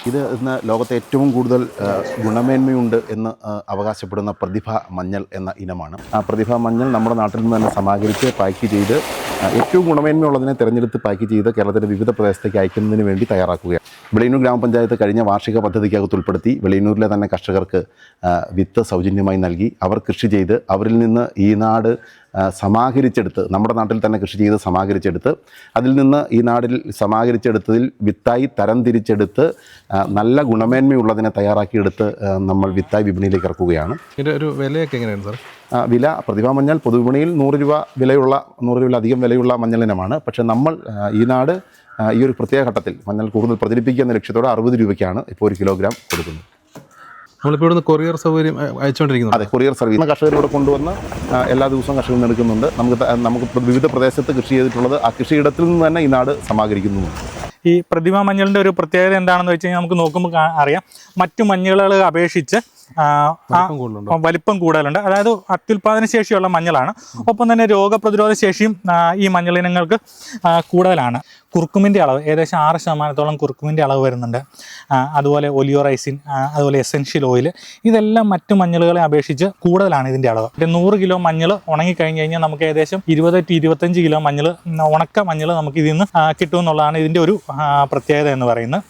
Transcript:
ഇത് ഇന്ന് ലോകത്തെ ഏറ്റവും കൂടുതൽ ഗുണമേന്മയുണ്ട് എന്ന് അവകാശപ്പെടുന്ന പ്രതിഭ മഞ്ഞൾ എന്ന ഇനമാണ്. ആ പ്രതിഭ മഞ്ഞൾ നമ്മുടെ നാട്ടിൽ നിന്ന് തന്നെ സമാഹരിച്ച് പാക്ക് ചെയ്ത് ഏറ്റവും ഗുണമേന്മയുള്ളതിനെ തിരഞ്ഞെടുത്ത് പാക്ക് ചെയ്ത് കേരളത്തിൻ്റെ വിവിധ പ്രദേശത്തേക്ക് അയക്കുന്നതിന് വേണ്ടി തയ്യാറാക്കുകയാണ്. വെളിയന്നൂർ ഗ്രാമപഞ്ചായത്ത് കഴിഞ്ഞ വാർഷിക പദ്ധതിക്കകത്ത് ഉൾപ്പെടുത്തി വെളിയന്നൂരിലെ തന്നെ കർഷകർക്ക് വിത്ത് സൗജന്യമായി നൽകി. അവർ കൃഷി ചെയ്ത് അവരിൽ നിന്ന് ഈ നാട് സമാഹരിച്ചെടുത്ത്, നമ്മുടെ നാട്ടിൽ തന്നെ കൃഷി ചെയ്ത് സമാഹരിച്ചെടുത്ത് അതിൽ നിന്ന് ഈ നാടിൽ സമാഹരിച്ചെടുത്തതിൽ വിത്തായി തരം തിരിച്ചെടുത്ത് നല്ല ഗുണമേന്മയുള്ളതിനെ തയ്യാറാക്കിയെടുത്ത് നമ്മൾ വിത്തായി വിപണിയിലേക്ക് ഇറക്കുകയാണ്. ഇതിൻ്റെ ഒരു വിലയൊക്കെ എങ്ങനെയാണ് സാർ? വില പ്രതിഭാ മഞ്ഞൾ പൊതുവിപണിയിൽ 100 രൂപ വിലയുള്ള 100 രൂപ അധികം വിലയുള്ള മഞ്ഞളിനമാണ്. പക്ഷേ നമ്മൾ ഈ നാട് ഈ ഒരു പ്രത്യേക ഘട്ടത്തിൽ മഞ്ഞൾ കൂടുതൽ പ്രചരിപ്പിക്കുക എന്ന ലക്ഷ്യത്തോടെ 60 രൂപയ്ക്കാണ് ഇപ്പോൾ 1 കിലോഗ്രാം കൊടുക്കുന്നത്. നമ്മളിപ്പോൾ ഇവിടുന്ന് കൊറിയർ സൗകര്യം അയച്ചുകൊണ്ടിരിക്കുന്നു. അതെ, കൊറിയർ സർവീസ് കർഷകരിലൂടെ കൊണ്ടുവന്ന് എല്ലാ ദിവസവും കർഷകർ എടുക്കുന്നുണ്ട്. നമുക്ക് വിവിധ പ്രദേശത്ത് കൃഷി ചെയ്തിട്ടുള്ളത് ആ കൃഷിയിടത്തിൽ നിന്ന് തന്നെ ഈ നാട് സമാഹരിക്കുന്നുണ്ട്. ഈ പ്രതിഭ മഞ്ഞളിൻ്റെ ഒരു പ്രത്യേകത എന്താണെന്ന് വെച്ച് കഴിഞ്ഞാൽ നമുക്ക് നോക്കുമ്പോൾ അറിയാം, മറ്റു മഞ്ഞളുകളെ അപേക്ഷിച്ച് വലിപ്പം കൂടുതലുണ്ട്. അതായത് അത്യുൽപാദന ശേഷിയുള്ള മഞ്ഞളാണ്. ഒപ്പം തന്നെ രോഗപ്രതിരോധ ശേഷിയും ഈ മഞ്ഞളിനങ്ങൾക്ക് കൂടുതലാണ്. കുർക്കുമിൻ്റെ അളവ് ഏകദേശം 6% കുർക്കുമിൻ്റെ അളവ് വരുന്നുണ്ട്. അതുപോലെ ഒലിയോറൈസിൻ, അതുപോലെ എസെൻഷ്യൽ ഓയിൽ, ഇതെല്ലാം മറ്റു മഞ്ഞളുകളെ അപേക്ഷിച്ച് കൂടുതലാണ് ഇതിൻ്റെ അളവ്. 100 കിലോ മഞ്ഞൾ ഉണങ്ങിക്കഴിഞ്ഞ് കഴിഞ്ഞാൽ നമുക്ക് ഏകദേശം 20 to 25 കിലോ മഞ്ഞൾ, ഉണക്ക മഞ്ഞൾ നമുക്ക് ഇതിൽ നിന്ന് കിട്ടുമെന്നുള്ളതാണ് ഇതിൻ്റെ ഒരു പ്രത്യേകത എന്ന് പറയുന്നത്.